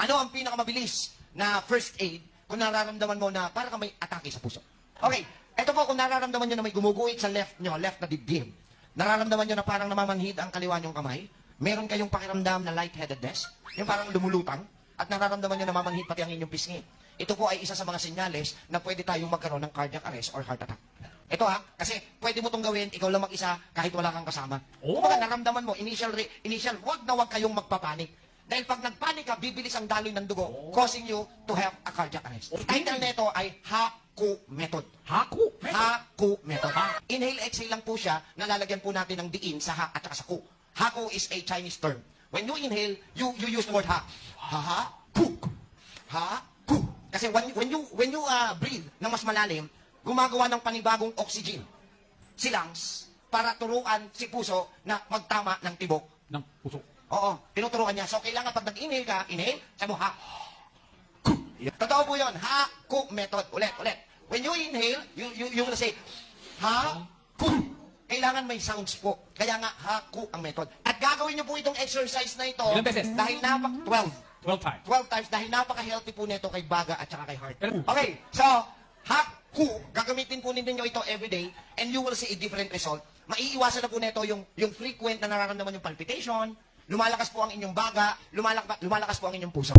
Ano ang pinakamabilis na first aid kung nararamdaman mo na parang may atake sa puso? Okay, eto po kung nararamdaman nyo na may gumuguhit sa left nyo, left na dibdib. Nararamdaman nyo na parang namamanhid ang kaliwa nyong kamay. Meron kayong pakiramdam na lightheadedness, yung parang lumulutang, at nararamdaman nyo na namamanhid pati ang inyong pisngi. Ito po ay isa sa mga senyales na pwede tayong magkaroon ng cardiac arrest or heart attack. Ito ha, kasi pwede mo itong gawin, ikaw lang mag-isa, kahit wala kang kasama. Kumbaga, naramdaman mo, initial, wag kayong magpapanik. Dahil pag nagpanik ka, bibilis ang daloy ng dugo, causing you to have a cardiac arrest. Title nito ay HAKU method. Haku? HAKU method. Inhale, exhale lang po siya, nalalagyan po natin ng diin sa ha at saka sa ku. HAKU is a Chinese term. When you inhale, you use the word ha. Ha-ha-ku. Ha-ku. Kasi when you breathe na mas malalim, gumagawa ng panibagong oxygen si lungs para turuan si puso na magtama ng tibok. Ng puso. Oo, tinuturuan niya. So, kailangan pag nag-inhale ka, inhale, sabi mo, ha. Totoo po yun, ha-ku method. Ulit. When you inhale, you will say, ha-ku. Kailangan may sounds po. Kaya nga, ha-ku ang method. At gagawin niyo po itong exercise na ito. Ilang beses? Dahil 12 times. 12 times. Dahil napaka-healthy po nito kay baga at saka kay heart. Pero- Okay, so, HAKU, gagamitin po ninyo ito everyday and you will see a different result. Maiiwasan na po nito yung frequent na nararamdaman yung palpitation, lumalakas po ang inyong baga, lumalakas po ang inyong puso.